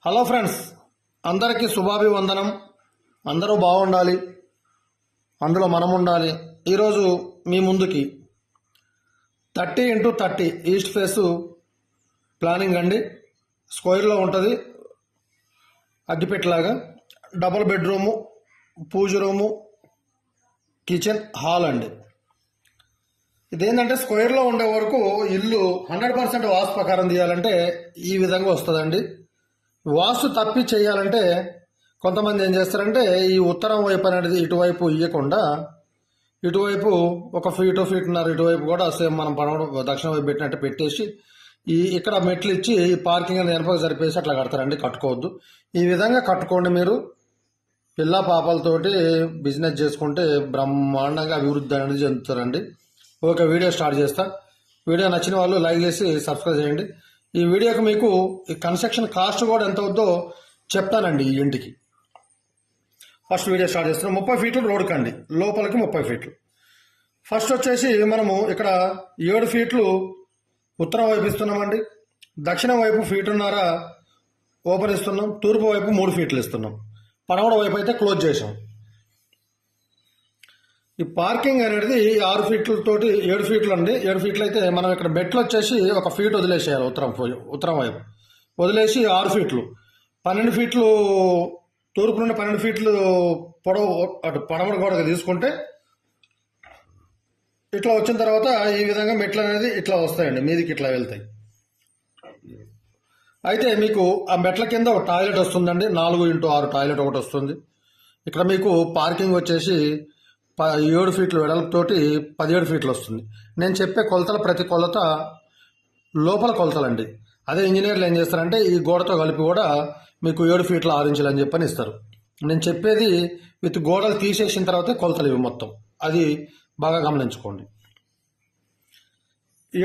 Hello friends, అందరికీ శుభాభివందనం. అందరూ బాగుండాలి, అందులో మనం ఉండాలి. ఈరోజు మీ ముందుకి 30x30 ఈస్ట్ ఫేసు ప్లానింగ్ అండి. స్క్వేర్లో ఉంటుంది, అగ్గిపెట్టలాగా. డబుల్ బెడ్రూము, పూజ రూము, కిచెన్, హాల్ అండి. ఇదేంటంటే స్క్వేర్లో ఉండే వరకు ఇల్లు 100% వాస్తు ప్రకారం తీయాలంటే ఈ విధంగా వస్తుందండి. వాస్తు తప్పి చేయాలంటే కొంతమంది ఏం చేస్తారంటే ఈ ఉత్తరం వైపు అనేది ఇటువైపు ఇవ్వకుండా ఇటువైపు ఒక ఫీటున్నర ఇటువైపు కూడా సేమ్ మనం దక్షిణ వైపు పెట్టినట్టు పెట్టేసి ఇక్కడ మెట్లు ఇచ్చి ఈ పార్కింగ్ అనేది వెనపకి సరిపేసి అట్లా కడతారండి. కట్టుకోవద్దు. ఈ విధంగా కట్టుకోండి. మీరు పిల్ల పాపలతోటి బిజినెస్ చేసుకుంటే బ్రహ్మాండంగా అభివృద్ధి అనేది చెందుతారండి. ఓకే, వీడియో స్టార్ట్ చేస్తా. వీడియో నచ్చిన వాళ్ళు లైక్ చేసి సబ్స్క్రైబ్ చేయండి. ఈ వీడియోకి మీకు ఈ కన్స్ట్రక్షన్ కాస్ట్ కూడా ఎంత అవుద్దో చెప్తానండి. ఈ ఇంటికి ఫస్ట్ వీడియో స్టార్ట్ చేస్తున్నాం. 30 ఫీట్లు రోడ్డుకి అండి, లోపలికి 30 ఫీట్లు. ఫస్ట్ వచ్చేసి మనము ఇక్కడ 7 ఫీట్లు ఉత్తరం వైపు ఇస్తున్నామండి. దక్షిణం వైపు ఫీటున్నర ఓపెన్ ఇస్తున్నాం. తూర్పు వైపు 3 ఫీట్లు ఇస్తున్నాం. పడమర వైపు అయితే క్లోజ్ చేసాం. ఈ పార్కింగ్ అనేది 6 ఫీట్లతోటి 7 ఫీట్లు అండి. 7 ఫీట్లు అయితే మనం ఇక్కడ మెట్లు వచ్చేసి 1 ఫీట్ వదిలేసేయాలి. ఉత్తరం వైపు వదిలేసి 6 ఫీట్లు, 12 ఫీట్లు తూర్పు నుండి 12 ఫీట్లు పొడవు అటు పడమర గోడకు తీసుకుంటే ఇట్లా వచ్చిన తర్వాత ఈ విధంగా మెట్లు అనేది ఇట్లా వస్తాయండి, మీదికి ఇట్లా వెళ్తాయి. అయితే మీకు ఆ మెట్ల కింద ఒక టాయిలెట్ వస్తుందండి. 4x6 టాయిలెట్ ఒకటి వస్తుంది. ఇక్కడ మీకు పార్కింగ్ వచ్చేసి 7 ఫీట్లు వెడల్పుతోటి 17 ఫీట్లు వస్తుంది. నేను చెప్పే కొలతలు ప్రతి కొలత లోపల కొలతలండి. అదే ఇంజనీర్లు ఏం చేస్తారంటే ఈ గోడతో కలిపి కూడా మీకు 7 ఫీట్ల 6 ఇంచులు అని చెప్పని ఇస్తారు. నేను చెప్పేది విత్ గోడలు తీసేసిన తర్వాతే కొలతలు ఇవి మొత్తం. అది బాగా గమనించుకోండి.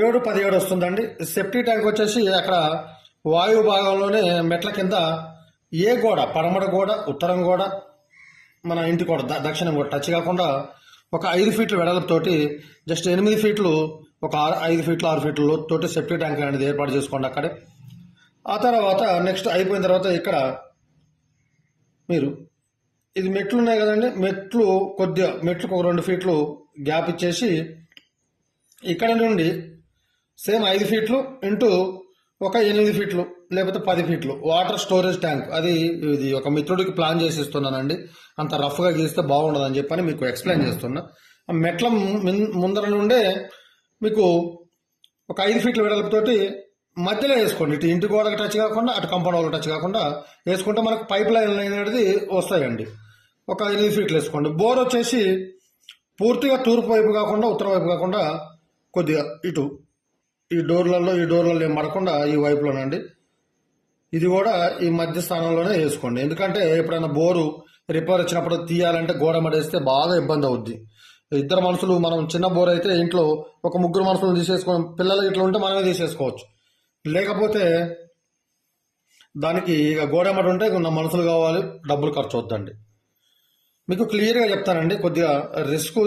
7x17 వస్తుందండి. సెప్టీ ట్యాంక్ వచ్చేసి అక్కడ వాయు భాగంలోనే మెట్ల కింద ఏ గోడ, పడమర గోడ, ఉత్తరం గోడ, మన ఇంటి కూడా దక్షిణం కూడా టచ్ కాకుండా ఒక 5 ఫీట్లు వెడల్పుతోటి జస్ట్ 8 ఫీట్లు ఒక 5 ఫీట్లు 6 ఫీట్ల లోతుతోటి సెప్టీ ట్యాంక్ అనేది ఏర్పాటు చేసుకోండి అక్కడే. ఆ తర్వాత నెక్స్ట్ అయిపోయిన తర్వాత ఇక్కడ మీరు ఇది మెట్లు ఉన్నాయి కదండి, మెట్లకు ఒక 2 ఫీట్లు గ్యాప్ ఇచ్చేసి ఇక్కడ నుండి సేమ్ 5 ఫీట్లు ఇంటూ ఒక 8 ఫీట్లు లేకపోతే 10 ఫీట్లు వాటర్ స్టోరేజ్ ట్యాంక్. ఇది ఒక మిత్రుడికి ప్లాన్ చేసి ఇస్తున్నానండి. అంత రఫ్గా గీస్తే బాగుండదని చెప్పని మీకు ఎక్స్ప్లెయిన్ చేస్తున్నా. మెట్ల ముందర నుండే మీకు ఒక 5 ఫీట్ల వెడల్పుతోటి మధ్యలో వేసుకోండి. ఇటు ఇంటి గోడకు టచ్ కాకుండా అటు కంపౌండ్ వాళ్ళకి టచ్ కాకుండా వేసుకుంటే మనకు పైప్ లైన్ అనేది వస్తాయండి. ఒక 8 ఫీట్లు వేసుకోండి. బోర్ వచ్చేసి పూర్తిగా తూర్పు వైపు కాకుండా ఉత్తరం వైపు కాకుండా కొద్దిగా ఇటు ఈ డోర్లలో ఏం పడకుండా ఈ వైపులోనండి. ఇది కూడా ఈ మధ్య స్థానంలోనే వేసుకోండి. ఎందుకంటే ఎప్పుడైనా బోరు రిపేర్ వచ్చినప్పుడు తీయాలంటే గోడ మడేస్తే బాగా ఇబ్బంది అవుద్ది. 2 మనుషులు, మనం చిన్న బోర్ అయితే ఇంట్లో ఒక 3 మనుషులు తీసేసుకోవడం, పిల్లలు ఇట్లా ఉంటే మనమే తీసేసుకోవచ్చు. లేకపోతే దానికి ఇక గోడ మడ ఉంటే మనుషులు కావాలి, డబ్బులు ఖర్చు అవుద్దండి. మీకు క్లియర్గా చెప్తానండి. కొద్దిగా రిస్క్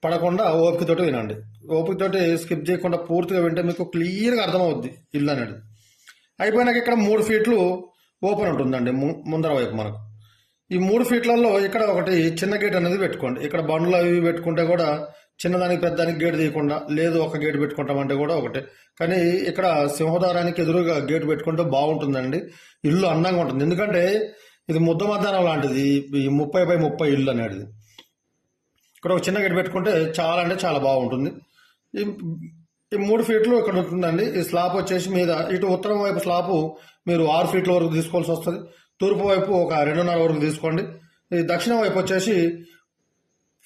పడకుండా ఓపికతోటి వినండి. ఓపికతోటి స్కిప్ చేయకుండా పూర్తిగా వింటే మీకు క్లియర్గా అర్థమవుద్ది ఇల్లు అనేది. అయిపోయినాక ఇక్కడ 3 ఫీట్లు ఓపెన్ ఉంటుందండి ముందర వైపు మనకు. ఈ 3 ఫీట్లలో ఇక్కడ ఒకటి చిన్న గేట్ అనేది పెట్టుకోండి. ఇక్కడ బండ్లు అవి పెట్టుకుంటే కూడా చిన్నదానికి పెద్దదానికి గేట్ తీయకుండా, లేదు ఒక గేట్ పెట్టుకుంటామంటే కూడా ఒకటే. కానీ ఇక్కడ సింహద్వారానికి ఎదురుగా గేట్ పెట్టుకుంటే బాగుంటుందండి. ఇల్లు అందంగా ఉంటుంది. ఎందుకంటే ఇది ముద్ద మధ్యాహ్నం లాంటిది, ఈ 30x30 ఇల్లు అనేది. ఇక్కడ ఒక చిన్న గేట్ పెట్టుకుంటే చాలా అంటే చాలా బాగుంటుంది. ఈ 3 ఫీట్లు ఇక్కడ ఉంటుందండి. ఈ స్లాబ్ వచ్చేసి మీద ఇటు ఉత్తరం వైపు స్లాబ్ మీరు 6 ఫీట్ల వరకు తీసుకోవాల్సి వస్తుంది. తూర్పు వైపు ఒక 2.5 వరకు తీసుకోండి. ఈ దక్షిణం వైపు వచ్చేసి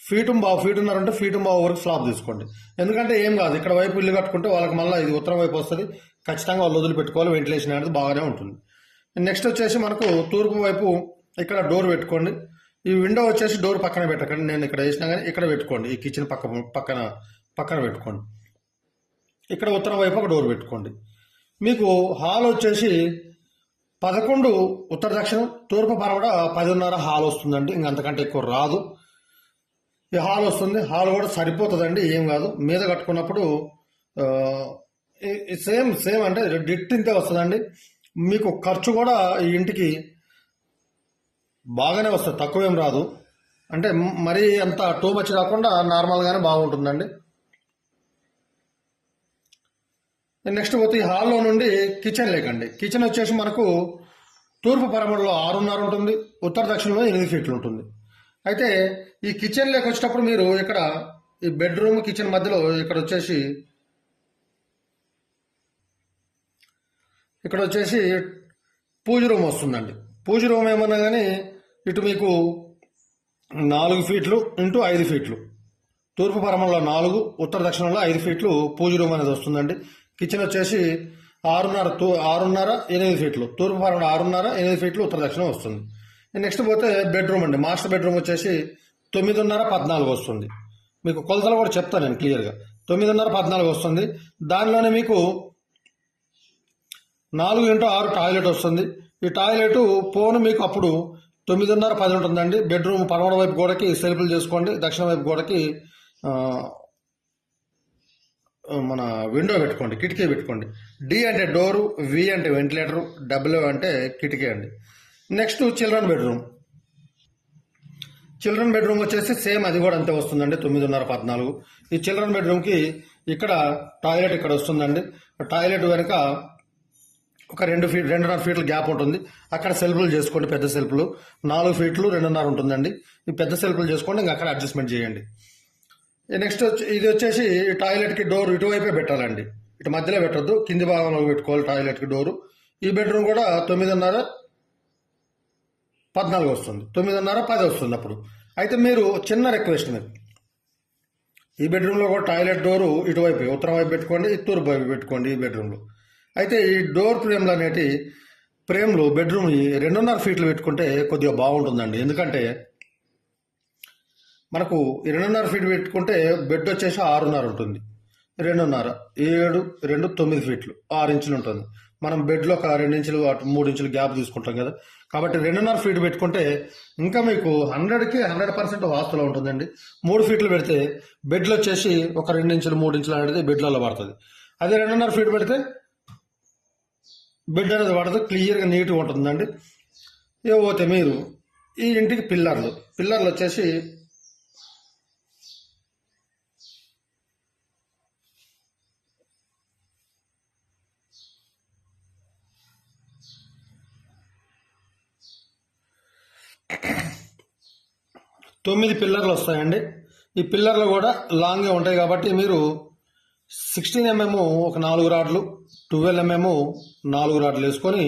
ఫీటున్నర అంటే ఫీటున్నర వరకు స్లాబ్ తీసుకోండి. ఎందుకంటే ఏం కాదు, ఇక్కడ వైపు ఇల్లు కట్టుకుంటే వాళ్ళకి మళ్ళీ ఇది ఉత్తరం వైపు వస్తుంది. ఖచ్చితంగా వాళ్ళు వదిలిపెట్టుకోవాలి. వెంటిలేషన్ అనేది బాగానే ఉంటుంది. నెక్స్ట్ వచ్చేసి మనకు తూర్పు వైపు ఇక్కడ డోర్ పెట్టుకోండి. ఈ విండో వచ్చేసి డోర్ పక్కన పెట్టకండి. నేను ఇక్కడ వేసినా కానీ ఇక్కడ పెట్టుకోండి. ఈ కిచెన్ పక్కన పెట్టుకోండి. ఇక్కడ ఉత్తరం వైపు ఒక డోర్ పెట్టుకోండి. మీకు హాల్ వచ్చేసి 11 ఉత్తర దక్షిణం, తూర్పు పడమర 10.5 హాల్ వస్తుందండి. ఇంకంతకంటే ఎక్కువ రాదు. ఈ హాల్ వస్తుంది. హాల్ కూడా సరిపోతుందండి, ఏం కాదు. మీద కట్టుకున్నప్పుడు సేమ్ అంటే డిట్ ఇంతే వస్తుందండి. మీకు ఖర్చు కూడా ఈ ఇంటికి బాగానే వస్తుంది, తక్కువేం రాదు. అంటే మరీ అంత టూ మచ్ కాకుండా నార్మల్గానే బాగుంటుందండి. నెక్స్ట్ పోతే ఈ హాల్లో నుండి కిచెన్ లేకండి. కిచెన్ వచ్చేసి మనకు తూర్పు పరమడలో 6.5 ఉంటుంది, ఉత్తర దక్షిణంలో 8 ఫీట్లు ఉంటుంది. అయితే ఈ కిచెన్ లేక వచ్చేటప్పుడు మీరు ఇక్కడ ఈ బెడ్రూమ్ కిచెన్ మధ్యలో ఇక్కడ వచ్చేసి పూజ రూమ్ వస్తుందండి. పూజ రూమ్ ఏమన్నా కానీ ఇటు మీకు 4 ఫీట్లు ఇంటూ 5 ఫీట్లు, తూర్పు పరమలో 4, ఉత్తర దక్షిణంలో 5 ఫీట్లు పూజ రూమ్ అనేది వస్తుందండి. కిచెన్ వచ్చేసి 6.5 8 ఫీట్లు, తూర్పు పరమలో 6.5 8 ఫీట్లు, ఉత్తర దక్షిణం వస్తుంది. నెక్స్ట్ పోతే బెడ్రూమ్ అండి. మాస్టర్ బెడ్రూమ్ వచ్చేసి 9.5 14 వస్తుంది. మీకు కొలతలు కూడా చెప్తాను నేను క్లియర్గా. 9.5 14 వస్తుంది. దానిలోనే మీకు 4x6 టాయిలెట్ వస్తుంది. ఈ టాయిలెట్ పోను మీకు అప్పుడు 9.5 10 ఉంటుందండి. బెడ్రూమ్ పడమర వైపు గోడకి సెల్ఫ్లు చేసుకోండి, దక్షిణ వైపు గోడకి మన విండో పెట్టుకోండి, కిటికీ పెట్టుకోండి. డి అంటే డోరు, వి అంటే వెంటిలేటరు, డబ్ల్యూ అంటే కిటికీ అండి. Next children bedroom. Children bedroom వచ్చేసి సేమ్ అది కూడా అంతే వస్తుందండి, 9.5 14. ఈ చిల్డ్రన్ బెడ్రూమ్కి ఇక్కడ టాయిలెట్ ఇక్కడ వస్తుందండి. టాయిలెట్ వెనుక ఒక 2.5 ఫీట్ల గ్యాప్ ఉంటుంది. అక్కడ సెల్ఫ్లు చేసుకోండి, పెద్ద సెల్ఫ్లు 4 ఫీట్లు 2.5 ఉంటుందండి. ఈ పెద్ద సెల్ఫ్లు చేసుకోండి, ఇంకా అక్కడ అడ్జస్ట్మెంట్ చేయండి. నెక్స్ట్ ఇది వచ్చేసి టాయిలెట్కి డోర్ ఇటువైపే పెట్టాలండి, ఇటు మధ్యలో పెట్టద్దు, కింది భాగంలో పెట్టుకోవాలి టాయిలెట్కి డోరు. ఈ బెడ్రూమ్ కూడా 9.5 14 వస్తుంది, 9.5 10 వస్తుంది అప్పుడు. అయితే మీరు చిన్న రిక్వెస్ట్ మీరు ఈ బెడ్రూమ్లో కూడా టాయిలెట్ డోరు ఇటువైపు ఉత్తరం వైపు పెట్టుకోండి, తూర్పు వైపు పెట్టుకోండి ఈ బెడ్రూమ్లో. అయితే ఈ డోర్ ఫ్రేమ్లు అనేటి ఫ్రేమ్లు బెడ్రూమ్ 2.5 ఫీట్లు పెట్టుకుంటే కొద్దిగా బాగుంటుందండి. ఎందుకంటే మనకు 2.5 ఫీట్ పెట్టుకుంటే బెడ్ వచ్చేసి 6.5 ఉంటుంది, 2.5 7 2 9 ఫీట్లు 6 ఇంచులు ఉంటుంది. మనం బెడ్లో ఒక 2 ఇంచులు 3 ఇంచులు గ్యాప్ తీసుకుంటాం కదా, కాబట్టి 2.5 ఫీట్ పెట్టుకుంటే ఇంకా మీకు 100కి 100% వాస్తులో ఉంటుందండి. 3 ఫీట్లు పెడితే బెడ్లు వచ్చేసి ఒక 2 ఇంచులు 3 ఇంచులు అనేది బెడ్లలో పడుతుంది. అదే 2.5 ఫీట్ పెడితే బెడ్ అనేది పడదు, క్లియర్గా నీట్గా ఉంటుందండి. ఇకపోతే మీరు ఈ ఇంటికి పిల్లర్లు వచ్చేసి తొమ్మిది పిల్లర్లు వస్తాయండి. ఈ పిల్లర్లు కూడా లాంగ్గా ఉంటాయి కాబట్టి మీరు 16 mm ఒక 4 రాడ్లు, 12 mm 4 రాడ్లు వేసుకొని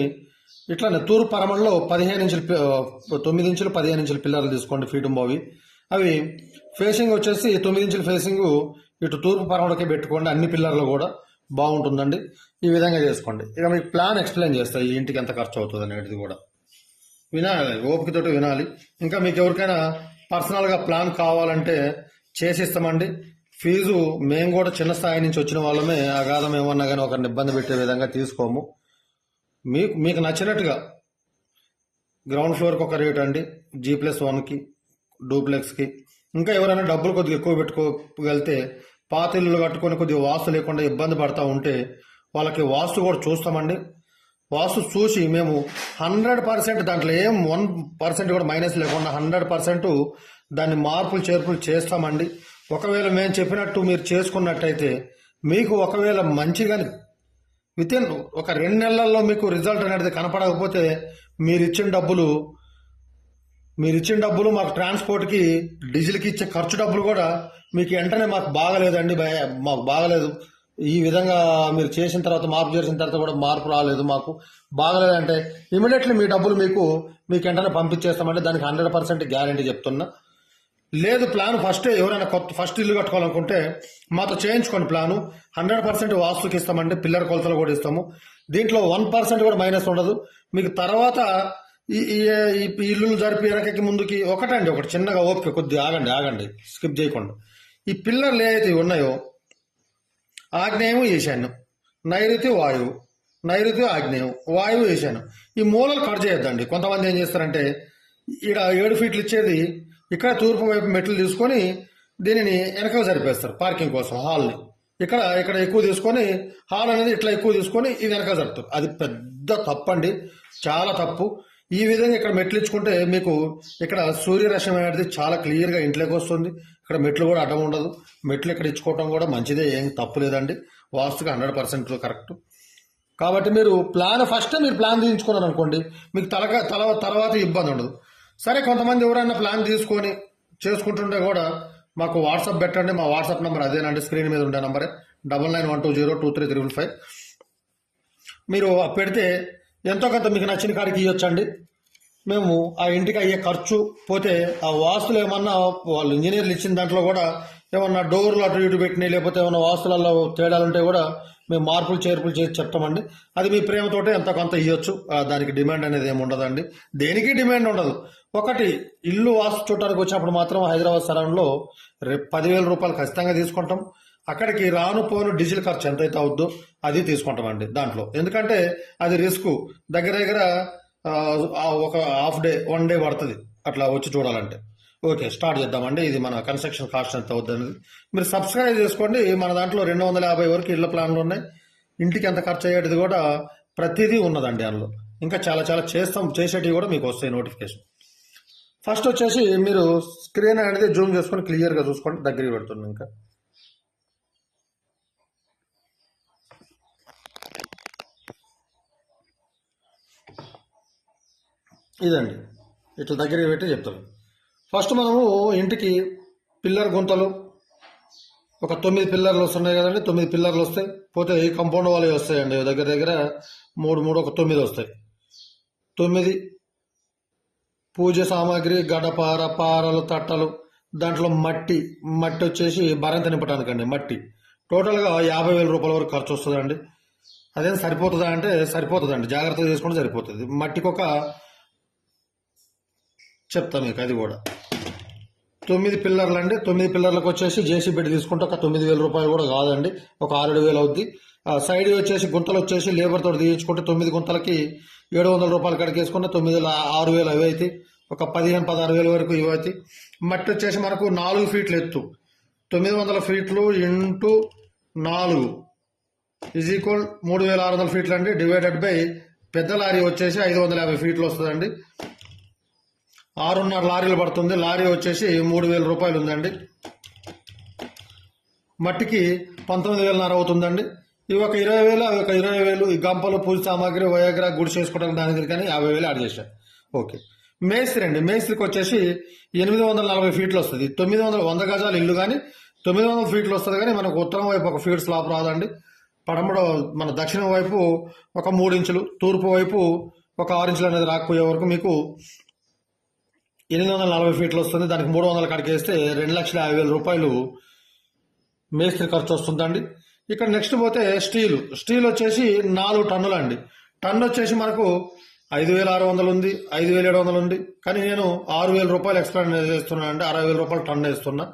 ఇట్లానే తూర్పు పరమల్లో 15 ఇంచులు 9 ఇంచులు 15 ఇంచుల పిల్లర్లు తీసుకోండి, ఫీటుంబోవి. అవి ఫేసింగ్ వచ్చేసి 9 ఇంచుల ఫేసింగ్ ఇటు తూర్పు పరమలకే పెట్టుకోండి. అన్ని పిల్లర్లు కూడా బాగుంటుందండి. ఈ విధంగా చేసుకోండి. ఇక మీకు ప్లాన్ ఎక్స్ప్లెయిన్ చేస్తాయి, ఈ ఇంటికి ఎంత ఖర్చు అవుతుంది అనేది కూడా వినాలి, ఓపికతోటి వినాలి. ఇంకా మీకు ఎవరికైనా పర్సనల్గా ప్లాన్ కావాలంటే చేసిస్తామండి. ఫీజు మేము కూడా చిన్న స్థాయి నుంచి వచ్చిన వాళ్ళమే, అగాధం ఏమన్నా కానీ ఒకరిని ఇబ్బంది పెట్టే విధంగా తీసుకోము. మీకు నచ్చినట్టుగా గ్రౌండ్ ఫ్లోర్కి ఒక రేట్ అండి, G+1కి డూప్లెక్స్కి. ఇంకా ఎవరైనా డబ్బులు కొద్దిగా ఎక్కువ పెట్టుకోగలితే పాత ఇల్లు కట్టుకొని కొద్దిగా వాస్తు లేకుండా ఇబ్బంది పడతా ఉంటే వాళ్ళకి వాస్తు కూడా చూస్తామండి. వాస్తు చూసి మేము 100% దాంట్లో ఏం 1% కూడా మైనస్ లేకుండా 100% దాన్ని మార్పులు చేర్పులు చేస్తామండి. ఒకవేళ మేము చెప్పినట్టు మీరు చేసుకున్నట్టయితే మీకు ఒకవేళ మంచిగా వితిన్ ఒక 2 నెలల్లో మీకు రిజల్ట్ అనేది కనపడకపోతే మీరు ఇచ్చిన డబ్బులు మాకు ట్రాన్స్పోర్ట్కి డీజిల్కి ఇచ్చే ఖర్చు డబ్బులు కూడా మీకు వెంటనే మాకు బాగలేదండి, మాకు బాగలేదు, ఈ విధంగా మీరు చేసిన తర్వాత మార్పు చేసిన తర్వాత కూడా మార్పు రాలేదు, మాకు బాగలేదంటే ఇమీడియట్లీ మీ డబ్బులు మీకు వెంటనే పంపించేస్తామంటే దానికి 100% గ్యారంటీ చెప్తున్నా. లేదు ప్లాన్ ఎవరైనా ఫస్ట్ ఇల్లు కట్టుకోవాలనుకుంటే మాతో చేయించుకోండి. ప్లాను 100% వాస్తుకి ఇస్తామంటే పిల్లర్ కొలతలు కూడా ఇస్తాము. దీంట్లో 1% కూడా మైనస్ ఉండదు. మీకు తర్వాత ఈ ఇల్లు జరిపి వెనకకి ముందుకి ఒకటి చిన్నగా ఓపిక కొద్దిగా ఆగండి, స్కిప్ చేయకుండా. ఈ పిల్లర్లు ఏవైతే ఉన్నాయో ఆగ్నేయం ఈశాన్యం, నైరుతి వాయువు, నైరుతి ఆగ్నేయం, వాయువు ఈశాన్యం, ఈ మూలలు కట్ చేయొద్దండి. కొంతమంది ఏం చేస్తారంటే ఇక్కడ 7 ఫీట్లు ఇచ్చేది ఇక్కడ తూర్పు వైపు మెట్లు తీసుకొని దీనిని వెనక సరిపేస్తారు పార్కింగ్ కోసం హాల్ని. ఇక్కడ ఇక్కడ ఎక్కువ తీసుకొని హాల్ అనేది ఇట్లా ఎక్కువ తీసుకొని ఇది వెనక జరుపుతారు. అది పెద్ద తప్పండి, చాలా తప్పు. ఈ విధంగా ఇక్కడ మెట్లు ఇచ్చుకుంటే మీకు ఇక్కడ సూర్యరశ్మి అనేది చాలా క్లియర్గా ఇంట్లోకి వస్తుంది. ఇక్కడ మెట్లు కూడా అడ్డం ఉండదు. మెట్లు ఇక్కడ ఇచ్చుకోవటం కూడా మంచిదే, ఏం తప్పు లేదండి. వాస్తుగా 100% కరెక్ట్. కాబట్టి మీరు ఫస్ట్ మీరు ప్లాన్ తీయించుకున్నారు అనుకోండి, మీకు తర్వాత ఇబ్బంది ఉండదు. సరే, కొంతమంది ఎవరైనా ప్లాన్ తీసుకొని చేసుకుంటుంటే కూడా మాకు వాట్సాప్ పెట్టండి. మా వాట్సాప్ నెంబర్ అదేనండి, స్క్రీన్ మీద ఉండే నెంబరే 9912023355. మీరు పెడితే ఎంతో కొంత మీకు నచ్చిన కాడికి ఇవ్వచ్చండి. మేము ఆ ఇంటికి అయ్యే ఖర్చు పోతే ఆ వాస్తులు ఏమన్నా వాళ్ళు ఇంజనీర్లు ఇచ్చిన దాంట్లో కూడా ఏమన్నా డోర్లు అటు ఇటు పెట్టినాయి, లేకపోతే ఏమన్నా వాస్తులలో తేడాలు ఉంటే కూడా మేము మార్పులు చేర్పులు చేసి చెప్తామండి. అది మీ ప్రేమతోటే ఎంత కొంత ఇవ్వచ్చు. దానికి డిమాండ్ అనేది ఏమి ఉండదండి, దేనికి డిమాండ్ ఉండదు. ఒకటి, ఇల్లు వాస్తు చూడటానికి వచ్చినప్పుడు మాత్రం హైదరాబాద్ సరౌండ్లో 10,000 రూపాయలు ఖచ్చితంగా తీసుకుంటాం. అక్కడికి రాను పోను డీజిల్ ఖర్చు ఎంతైతే అవుద్దో అది తీసుకుంటామండి దాంట్లో. ఎందుకంటే అది రిస్క్, దగ్గర ఒక హాఫ్ డే 1 డే పడుతుంది అట్లా వచ్చి చూడాలంటే. ఓకే, స్టార్ట్ చేద్దామండి. ఇది మన కన్స్ట్రక్షన్ కాస్ట్ ఎంత అవుద్ది అనేది మీరు సబ్స్క్రైబ్ చేసుకోండి. మన దాంట్లో 250 వరకు ఇళ్ల ప్లాన్లు ఉన్నాయి. ఇంటికి ఎంత ఖర్చు అయ్యేది కూడా ప్రతిదీ ఉన్నదండి అందులో. ఇంకా చాలా చాలా చేసేటివి కూడా మీకు వస్తాయి నోటిఫికేషన్. ఫస్ట్ వచ్చేసి మీరు స్క్రీన్ అనేది జూమ్ చేసుకొని క్లియర్గా చూసుకోండి. దగ్గరికి పెడుతుంది. ఇంకా ఇదండి, ఇట్లా దగ్గరికి పెట్టి చెప్తాను. ఫస్ట్ మనము ఇంటికి పిల్లర్ గుంతలు ఒక 9 పిల్లర్లు వస్తున్నాయి కదండి. 9 పిల్లర్లు వస్తాయి. పోతే ఈ కంపౌండ్ వాళ్ళే వస్తాయండి, దగ్గర 3 ఒక 9 వస్తాయి. 9 పూజ సామాగ్రి, గడపార, పారలు, తట్టలు, దాంట్లో మట్టి వచ్చేసి బరంత నింపడానికండి. మట్టి టోటల్గా 50,000 రూపాయల వరకు ఖర్చు వస్తుందండి. అదేం సరిపోతుందా అంటే సరిపోతుందండి, జాగ్రత్తగా చేసుకుంటే సరిపోతుంది. మట్టికి ఒక చెప్తా మీకు అది కూడా 9 పిల్లర్లు అండి. 9 పిల్లర్లకు వచ్చేసి జేసీబీ తీసుకుంటే ఒక 9,000 రూపాయలు కూడా కాదండి, ఒక 6,000 అవుద్ది. సైడ్ వచ్చేసి గుంతలు వచ్చేసి లేబర్ తోటి తీయించుకుంటే 9 గుంతలకి 700 రూపాయలు కడిగేసుకుంటే 6,000 అవి అవుతాయి. ఒక 15,000-16,000 వరకు ఇవి అవుతాయి. మట్టి వచ్చేసి మనకు 4 ఫీట్లు ఎత్తు, 900 ఫీట్లు ఇంటూ 4 ఈజ్ ఈక్వల్ 3,600 ఫీట్లు అండి. డివైడెడ్ బై పెద్ద లారీ వచ్చేసి 550 ఫీట్లు వస్తుందండి. 6.5 లారీలు పడుతుంది. లారీ వచ్చేసి 3,000 రూపాయలు ఉందండి. మట్టికి 19,500 అవుతుందండి. ఇవి ఒక 20,000, అవి ఒక 20,000. ఈ గంపలు, పూజ సామాగ్రి, వయాగ్రా, గుడి చేసుకోవడానికి దానికి కానీ 50,000 యాడ్ చేశారు. ఓకే, మేస్త్రి అండి. మేస్త్రికి వచ్చేసి 840 ఫీట్లు వస్తుంది. 100 గజాలు ఇల్లు కానీ 900 ఫీట్లు వస్తుంది. కానీ మనకు ఉత్తరం వైపు ఒక ఫీట్ స్లాబ్ రాదండి. పడమడ మన దక్షిణం వైపు ఒక 3 ఇంచులు, తూర్పు వైపు ఒక 6 ఇంచులు అనేది రాకపోయే వరకు మీకు 840 ఫీట్లు వస్తుంది. దానికి 300 కడికేస్తే 2,50,000 రూపాయలు మేస్త్రి ఖర్చు వస్తుందండి. ఇక్కడ నెక్స్ట్ పోతే స్టీల్ వచ్చేసి 4 టన్నులు అండి. టన్ను వచ్చేసి మనకు 5,600 ఉంది, 5,700 ఉంది. కానీ నేను 6,000 రూపాయలు ఎక్స్ట్రా చేస్తున్నాను అండి. 60,000 రూపాయలు టన్ను వేస్తున్నా.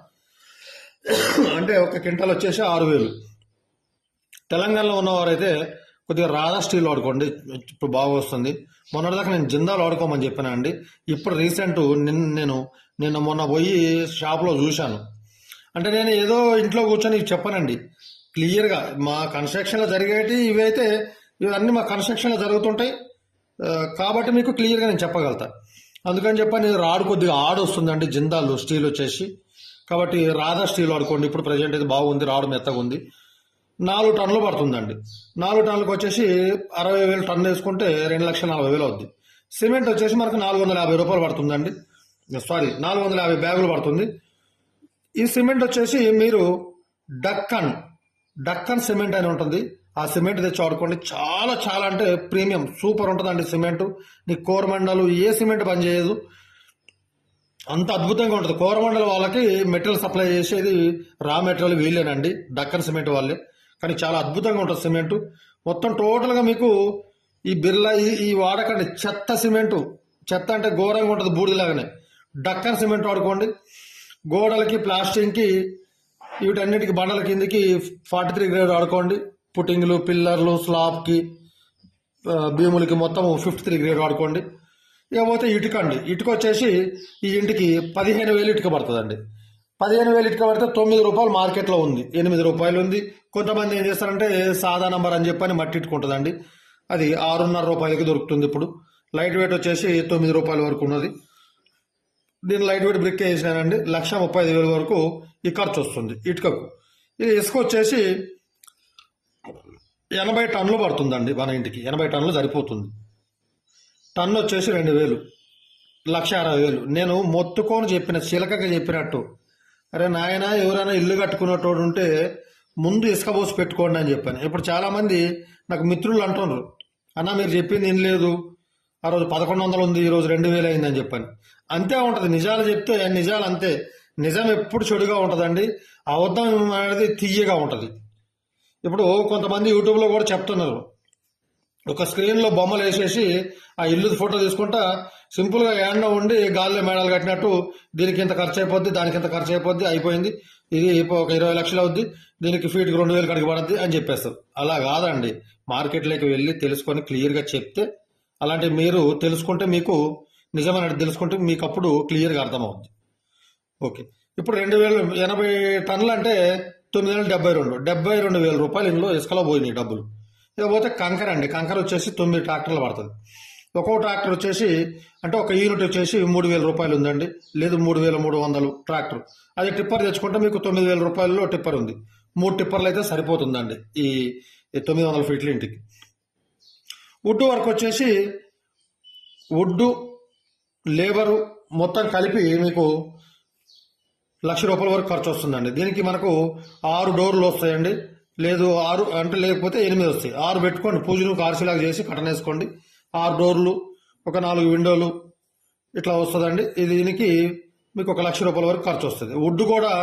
అంటే ఒక క్వింటాల్ వచ్చేసి 6,000. తెలంగాణలో ఉన్నవారైతే కొద్దిగా రాధా స్టీల్ వాడుకోండి, ఇప్పుడు బాగా వస్తుంది. మొన్నటిదాకా నేను జిందాల్ వాడుకోమని చెప్పానండి. ఇప్పుడు రీసెంట్ నిన్న మొన్న పోయి షాప్లో చూశాను. అంటే నేను ఏదో ఇంట్లో కూర్చొని చెప్పానండి, క్లియర్గా మా కన్స్ట్రక్షన్లో జరిగేటి ఇవైతే ఇవన్నీ మా కన్స్ట్రక్షన్లో జరుగుతుంటాయి కాబట్టి మీకు క్లియర్గా నేను చెప్పగలుగుతా. అందుకని చెప్పని రాడు కొద్దిగా ఆడు వస్తుందండి జిందాల్ స్టీల్ వచ్చేసి. కాబట్టి రాధా స్టీల్ వాడుకోండి. ఇప్పుడు ప్రజెంట్ అయితే బాగుంది, రాడు మెత్తగా ఉంది. 4 టన్నులు పడుతుందండి. 4 టన్నులకు వచ్చేసి 60,000 టన్ను వేసుకుంటే 2,40,000 అవుద్ది. సిమెంట్ వచ్చేసి మనకు 450 రూపాయలు పడుతుందండి. 450 బ్యాగులు పడుతుంది. ఈ సిమెంట్ వచ్చేసి మీరు డక్కన్ సిమెంట్ అని ఉంటుంది. ఆ సిమెంట్ తెచ్చి వాడుకోండి. చాలా చాలా అంటే ప్రీమియం సూపర్ ఉంటుందండి సిమెంట్. నీ కోరమండలు ఏ సిమెంట్ పనిచేయదు, అంత అద్భుతంగా ఉంటుంది. కోరమండల వాళ్ళకి మెటీరియల్ సప్లై చేసేది రా మెటీరియల్ వీళ్ళేనండి, డక్కన్ సిమెంట్ వాళ్ళే. కానీ చాలా అద్భుతంగా ఉంటుంది సిమెంటు. మొత్తం టోటల్గా మీకు ఈ బిర్లా ఈ వాడకండి. చెత్త సిమెంటు, చెత్త అంటే ఘోరంగా ఉంటుంది, బూడిలాగానే. డక్కన్ సిమెంట్ వాడుకోండి. గోడలకి, ప్లాస్టింగ్కి, వీటన్నిటికి బండల కిందికి 43 గ్రేడ్ వాడుకోండి. పుట్టింగ్లు, పిల్లర్లు, స్లాబ్కి, భీములకి మొత్తం 53 గ్రేడ్ వాడుకోండి. ఇకపోతే ఇటుక వచ్చేసి ఈ ఇంటికి 15,000 ఇటుక పడుతుందండి. 15,000 ఇటుక పడితే 9 రూపాయలు మార్కెట్లో ఉంది, 8 రూపాయలు ఉంది, కొంతమంది ఏం చేస్తారంటే సాదా నంబర్ అని చెప్పని మట్టిట్టుకుంటుందండి. అది 6.5 రూపాయలకి దొరుకుతుంది. ఇప్పుడు లైట్ వెయిట్ వచ్చేసి 9 రూపాయల వరకు ఉన్నది. దీని లైట్ వెయిట్ బ్రిక్ వేసినానండి 1,35,000 వరకు ఈ ఖర్చు వస్తుంది ఇటుకకు. ఇది ఇసుక వచ్చేసి 80 టన్నులు పడుతుందండి. మన ఇంటికి 80 టన్నులు సరిపోతుంది. టన్ను వచ్చేసి 2,000, 1,60,000. నేను మొత్తుకొని చెప్పిన, చిలకగా చెప్పినట్టు, అరే నాయన ఎవరైనా ఇల్లు కట్టుకునేటోడు ఉంటే ముందు ఇసుక పోసి పెట్టుకోండి అని చెప్పాను. ఇప్పుడు చాలామంది నాకు మిత్రులు అంటున్నారు, అన్న మీరు చెప్పింది ఏం లేదు, ఆ రోజు 1,100 ఉంది, ఈరోజు 2,000 అయిందని చెప్పాను. అంతే ఉంటుంది. నిజాలు చెప్తే నిజాలు అంతే. నిజం ఎప్పుడు చెడుగా ఉంటుందండి, అబద్ధం అనేది తీయగా ఉంటుంది. ఇప్పుడు కొంతమంది యూట్యూబ్లో కూడా చెప్తున్నారు, ఒక స్క్రీన్లో బొమ్మలు వేసేసి ఆ ఇల్లు ఫోటో తీసుకుంటా సింపుల్గా యాండ్లో ఉండి గాల్లో మేడాలు కట్టినట్టు, దీనికి ఇంత ఖర్చు అయిపోద్ది, దానికి ఇంత ఖర్చు అయిపోద్ది, అయిపోయింది, ఇది ఒక 20 లక్షలు అవుద్ది, దీనికి ఫీట్కి 2,000 కడిగి పడద్ది అని చెప్పేస్తారు. అలా కాదండి. మార్కెట్లోకి వెళ్ళి తెలుసుకొని క్లియర్గా చెప్తే, అలాంటి మీరు తెలుసుకుంటే, మీకు నిజమైనట్టు తెలుసుకుంటే మీకు అప్పుడు క్లియర్గా అర్థమవుద్ది. ఓకే, ఇప్పుడు 2,080 టన్నులు అంటే 9,72,000 రూపాయలు ఇందులో ఇసుకలో పోయినాయి డబ్బులు. ఇకపోతే కంకర అండి. కంకర వచ్చేసి 9 ట్రాక్టర్లు పడుతుంది. ఒక్కో ట్రాక్టర్ వచ్చేసి అంటే ఒక యూనిట్ వచ్చేసి 3,000 రూపాయలు ఉందండి, లేదు 3,300 ట్రాక్టర్. అది టిప్పర్ తెచ్చుకుంటే మీకు 9,000 రూపాయల్లో టిప్పర్ ఉంది. 3 టిప్పర్లు అయితే సరిపోతుందండి ఈ 900 ఫీట్ల ఇంటికి. వుడ్ వర్క్ వచ్చేసి వుడ్డు లేబరు మొత్తం కలిపి మీకు 1,00,000 రూపాయల వరకు ఖర్చు వస్తుందండి. దీనికి మనకు 6 డోర్లు వస్తాయండి, లేదు 6 అంటే లేకపోతే 8 వస్తాయి. 6 పెట్టుకోండి, పూజను కార్సిలాగా చేసి కటన్ వేసుకోండి. 6 డోర్లు, ఒక 4 విండోలు ఇట్లా వస్తుందండి. దీనికి మీకు 1,00,000 రూపాయల వరకు ఖర్చు వస్తుంది. వుడ్ కూడా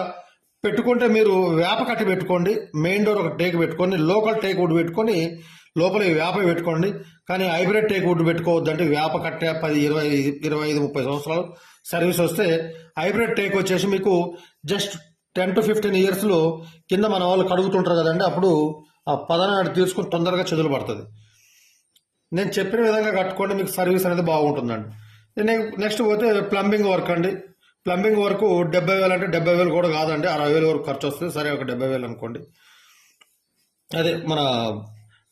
పెట్టుకుంటే మీరు వేప కట్టి పెట్టుకోండి, మెయిన్ డోర్ ఒక టేక్ పెట్టుకోండి, లోకల్ టేక్ వుడ్ పెట్టుకొని లోపల వేప పెట్టుకోండి. కానీ హైబ్రిడ్ టేక్ వుడ్ పెట్టుకోవద్దంటే వేప కట్టే 10, 20, 25, 30 సంవత్సరాలు సర్వీస్ వస్తే, హైబ్రిడ్ టేక్ వచ్చేసి మీకు జస్ట్ 10 to 15 ఇయర్స్లో కింద మన వాళ్ళు కడుగుతుంటారు కదండి, అప్పుడు ఆ పదనాడు తీసుకుని తొందరగా చెదులు పడుతుంది. నేను చెప్పిన విధంగా కట్టుకోండి, మీకు సర్వీస్ అనేది బాగుంటుందండి. నెక్స్ట్ పోతే ప్లంబింగ్ వర్క్ అండి. ప్లంబింగ్ వర్క్ 70,000 అంటే 70,000 కూడా కాదండి, 60,000 వరకు ఖర్చు వస్తుంది. సరే, ఒక 70,000 అనుకోండి. అదే మన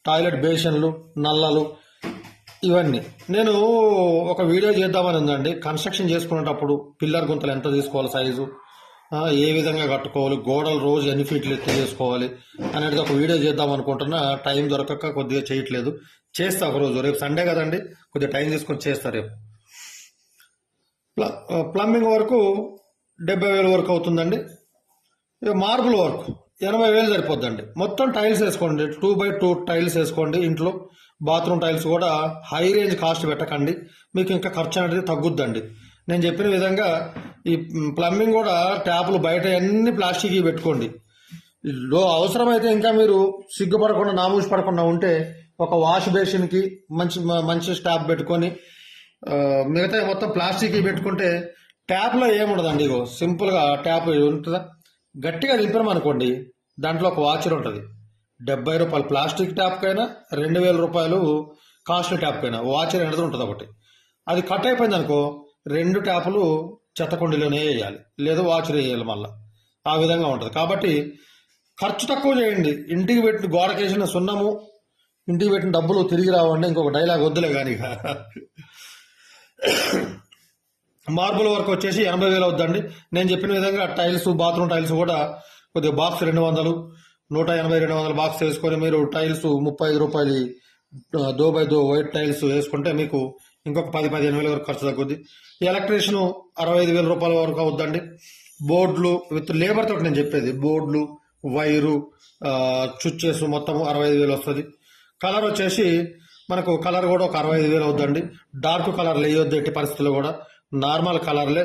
టాయిలెట్ బేసిన్లు, నల్లలు, ఇవన్నీ. నేను ఒక వీడియో చేద్దామని ఉందండి. కన్స్ట్రక్షన్ చేసుకునేటప్పుడు పిల్లర్ గుంతలు ఎంత తీసుకోవాలి, సైజు ఏ విధంగా కట్టుకోవాలి, గోడలు రోజు ఎన్ని ఫీట్లు ఎత్తి చేసుకోవాలి అనేది ఒక వీడియో చేద్దాం అనుకుంటున్నా. టైం దొరకక కొద్దిగా చేయట్లేదు. చేస్తా ఒకరోజు, రేపు సండే కదండి, కొద్దిగా టైం తీసుకొని చేస్తా రేపు. ప్లంబింగ్ వరకు 70,000 వరకు అవుతుందండి. Marble work 80,000 సరిపోద్దండి. మొత్తం టైల్స్ వేసుకోండి, 2x2 టైల్స్ వేసుకోండి ఇంట్లో. బాత్రూమ్ టైల్స్ కూడా హై రేంజ్ కాస్ట్ పెట్టకండి, మీకు ఇంకా ఖర్చు అనేది తగ్గుద్దండి. నేను చెప్పిన విధంగా ఈ ప్లంబింగ్ కూడా ట్యాపులు బయట అన్ని ప్లాస్టిక్ పెట్టుకోండి. అవసరమైతే ఇంకా మీరు సిగ్గుపడకుండా, నామూసి పడకుండా ఉంటే ఒక వాష్ బేసిన్కి మంచి స్టాప్ పెట్టుకొని, మిగతా మొత్తం ప్లాస్టిక్ పెట్టుకుంటే ట్యాప్లో ఏముండదండి. ఇగో సింపుల్గా ట్యాప్ ఉంటుందా, గట్టిగా దింపామనుకోండి, దాంట్లో ఒక వాచర్ ఉంటుంది. 70 రూపాయలు ప్లాస్టిక్ ట్యాప్కైనా, 2,000 రూపాయలు కాస్ట్లీ ట్యాప్కైనా వాచర్ అనేది ఉంటుంది ఒకటి. అది కట్ అయిపోయింది అనుకో, 2 ట్యాపులు చెత్తకుండీలోనే వేయాలి, లేదా వాచర్ వేయాలి మళ్ళీ. ఆ విధంగా ఉంటుంది. కాబట్టి ఖర్చు తక్కువ చేయండి. ఇంటికి పెట్టిన గోడకేసిన సున్నము, ఇంటికి పెట్టిన డబ్బులు తిరిగి రావండి. ఇంకొక డైలాగ్ వద్దులే కానీ. మార్బుల్ వర్క్ వచ్చేసి 80,000 అవుద్దండి. నేను చెప్పిన విధంగా టైల్స్, బాత్రూమ్ టైల్స్ కూడా కొద్దిగా బాక్స్ 200, 180, 200 బాక్స్ వేసుకొని మీరు టైల్స్ 35 రూపాయలు 2x2 వైట్ టైల్స్ వేసుకుంటే మీకు ఇంకొక 10-15 వేల వరకు ఖర్చు తగ్గుద్ది. ఎలక్ట్రీషియన్ 65,000 రూపాయల వరకు అవుద్దండి. బోర్డులు విత్ లేబర్ తోటి నేను చెప్పేది, బోర్డులు, వైరు, చుచ్చేసు మొత్తం 65,000 వస్తుంది. కలర్ వచ్చేసి మనకు కలర్ కూడా ఒక 65,000 అవుద్దండి. డార్క్ కలర్లు వేయొద్దు ఎట్టి పరిస్థితుల్లో కూడా, నార్మల్ కలర్లే,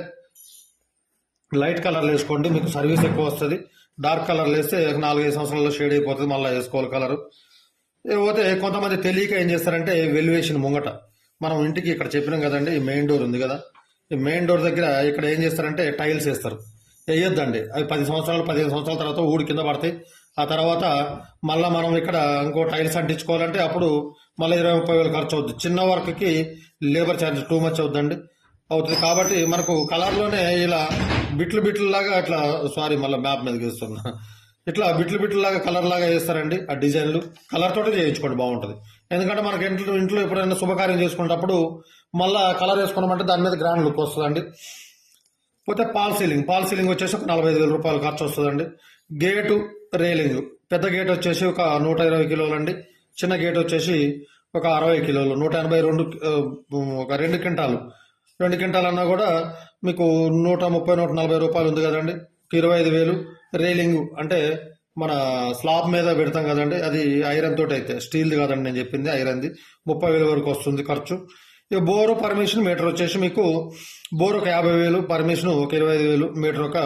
లైట్ కలర్లు వేసుకోండి, మీకు సర్వీస్ ఎక్కువ వస్తుంది. డార్క్ కలర్లు వేస్తే 4-5 సంవత్సరాల్లో షేడ్ అయిపోతుంది, మళ్ళీ వేసుకోవాలి కలరు. పోతే కొంతమంది తెలియక ఏం చేస్తారంటే వెల్యువేషన్ ముంగట, మనం ఇంటికి ఇక్కడ చెప్పినాం కదండి, ఈ మెయిన్ డోర్ ఉంది కదా, ఈ మెయిన్ డోర్ దగ్గర ఇక్కడ ఏం చేస్తారంటే టైల్స్ వేస్తారు. వేయొద్దండి, అవి 10 సంవత్సరాలు 15 సంవత్సరాల తర్వాత ఊడి కింద పడతాయి. ఆ తర్వాత మళ్ళీ మనం ఇక్కడ ఇంకో టైల్స్ అంటించుకోవాలంటే అప్పుడు మళ్ళీ 20-30 వేలు ఖర్చు అవుద్ది. చిన్న వర్క్కి లేబర్ ఛార్జ్ టూ మచ్ అవుతుంది. కాబట్టి మనకు కలర్లోనే ఇలా బిట్లు లాగా అట్లా, సారీ మళ్ళీ మ్యాప్ మీద గీస్తున్నా, ఇట్లా బిట్లు బిట్లు లాగా కలర్ లాగా వేస్తారండి. ఆ డిజైన్లు కలర్ తోటే చేయించుకోండి, బాగుంటుంది. ఎందుకంటే మనకి ఇంట్లో ఎప్పుడైనా శుభకార్యం చేసుకునేటప్పుడు మళ్ళా కలర్ వేసుకున్నామంటే దాని మీద గ్రాండ్ లుక్ వస్తుందండి. పోతే పాల్ సీలింగ్ వచ్చేసి ఒక 45,000 రూపాయలు ఖర్చు వస్తుందండి. గేటు రైలింగ్, పెద్ద గేట్ వచ్చేసి ఒక 120 కిలోలు అండి. చిన్న గేట్ వచ్చేసి ఒక 60 కిలోలు, 182, ఒక 2 క్వింటాలు. 2 క్వింటాలు అన్నా కూడా మీకు 130, 140 రూపాయలు ఉంది కదండి. 25,000. రైలింగ్ అంటే మన స్లాబ్ మీద పెడతాం కదండి, అది ఐరన్ తోటి అయితే, స్టీల్ది కాదండి నేను చెప్పింది, ఐరన్ది. 30,000 వరకు వస్తుంది ఖర్చు. ఇక బోరు పర్మిషన్ మీటర్ వచ్చేసి మీకు బోర్ ఒక 50,000, పర్మిషన్ ఒక 25,000, మీటర్ ఒక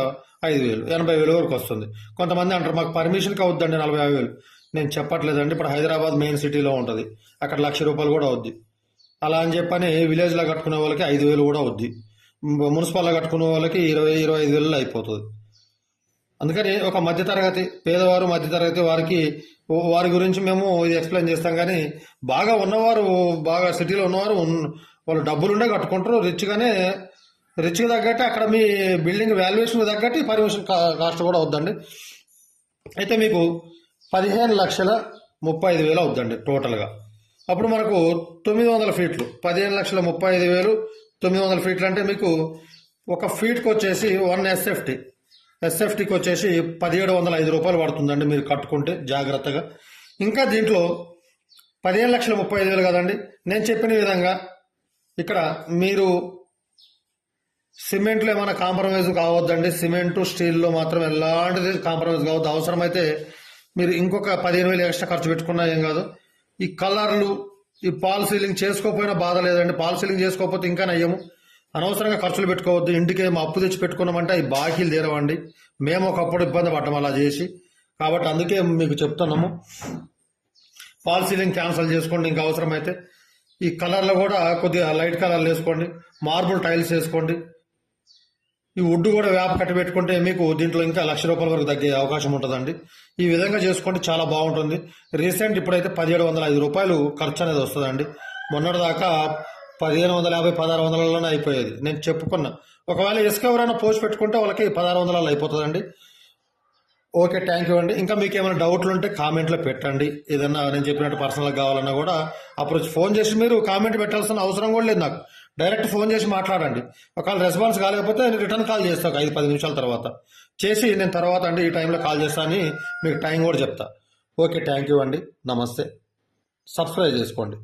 5,000, 80,000 వరకు వస్తుంది. కొంతమంది అంటారు మాకు పర్మిషన్కి అవుద్దండి 40,000. నేను చెప్పట్లేదండి. ఇప్పుడు హైదరాబాద్ మెయిన్ సిటీలో ఉంటుంది, అక్కడ 1,00,000 రూపాయలు కూడా అవుద్ది. అలా అని చెప్పని విలేజ్లో కట్టుకునే వాళ్ళకి 5,000 కూడా అవుద్ది. మున్సిపల్లో కట్టుకునే వాళ్ళకి 20-25,000 అయిపోతుంది. అందుకని ఒక మధ్యతరగతి పేదవారు, మధ్యతరగతి వారి గురించి మేము ఇది ఎక్స్ప్లెయిన్ చేస్తాం. కానీ బాగా ఉన్నవారు, బాగా సిటీలో ఉన్నవారు వాళ్ళు డబ్బులుండే కట్టుకుంటారు. రిచ్కి తగ్గట్టు అక్కడ మీ బిల్డింగ్ వాల్యుయేషన్ తగ్గట్టు పర్మిషన్ కాస్ట్ కూడా అవుద్దండి. అయితే మీకు 15,35,000 అవుద్దండి టోటల్గా. అప్పుడు మనకు 900 ఫీట్లు, 15,35,000, 900 ఫీట్లు అంటే మీకు ఒక ఫీట్కి వచ్చేసి 1 ఎస్ఎఫ్టీకి వచ్చేసి 1,705 రూపాయలు పడుతుందండి మీరు కట్టుకుంటే జాగ్రత్తగా. ఇంకా దీంట్లో 15,35,000 కదండి, నేను చెప్పిన విధంగా ఇక్కడ మీరు సిమెంట్లో ఏమైనా కాంప్రమైజ్ కావద్దండి. సిమెంటు స్టీల్లో మాత్రం ఎలాంటిది కాంప్రమైజ్ కావద్దు. అవసరమైతే మీరు ఇంకొక 15,000 ఎక్స్ట్రా ఖర్చు పెట్టుకున్నా ఏం కాదు. ఈ కలర్లు, ఈ పాల్ సీలింగ్ చేసుకోకపోయినా బాధ లేదండి. పాల్ సీలింగ్ చేసుకోకపోతే ఇంకా నయ్యము. అనవసరంగా ఖర్చులు పెట్టుకోవద్దు. ఇంటికి ఏమో అప్పు తెచ్చి పెట్టుకున్నామంటే అవి బాకీలు తీరవండి. మేము ఒకప్పుడు ఇబ్బంది పడ్డాం అలా చేసి. కాబట్టి అందుకే మీకు చెప్తున్నాము, పాల్ సీలింగ్ క్యాన్సిల్ చేసుకోండి. ఇంకా అవసరమైతే ఈ కలర్లో కూడా కొద్దిగా లైట్ కలర్లు వేసుకోండి, మార్బుల్ టైల్స్ వేసుకోండి. ఈ వుడ్ కూడా వేప కట్టి పెట్టుకుంటే మీకు దీంట్లో ఇంకా 1,00,000 రూపాయల వరకు తగ్గే అవకాశం ఉంటుందండి. ఈ విధంగా చేసుకోండి, చాలా బాగుంటుంది. రీసెంట్ ఇప్పుడైతే 1,705 రూపాయలు ఖర్చు అనేది వస్తుందండి. మొన్నటిదాకా 1,550, 1,600లోనే అయిపోయేది. నేను చెప్పుకున్నా, ఒకవేళ ఇసుక ఎవరైనా పోస్ట్ పెట్టుకుంటే వాళ్ళకి 1,600 అయిపోతుందండి. ఓకే, థ్యాంక్ యూ అండి. ఇంకా మీకు ఏమైనా డౌట్లు ఉంటే కామెంట్లో పెట్టండి. ఏదన్నా నేను చెప్పినట్టు పర్సనల్గా కావాలన్నా కూడా అప్పుడు ఫోన్ చేసి మీరు కామెంట్ పెట్టాల్సిన అవసరం కూడా లేదు. నాకు డైరెక్ట్ ఫోన్ చేసి మాట్లాడండి. ఒకవేళ రెస్పాన్స్ కాలేకపోతే నేను రిటర్న్ కాల్ చేస్తాను 5-10 నిమిషాల తర్వాత చేసి, నేను తర్వాత అండి ఈ టైంలో కాల్ చేస్తా అని మీకు టైం కూడా చెప్తా. ఓకే, థ్యాంక్ యూ అండి. నమస్తే. సబ్స్క్రైబ్ చేసుకోండి.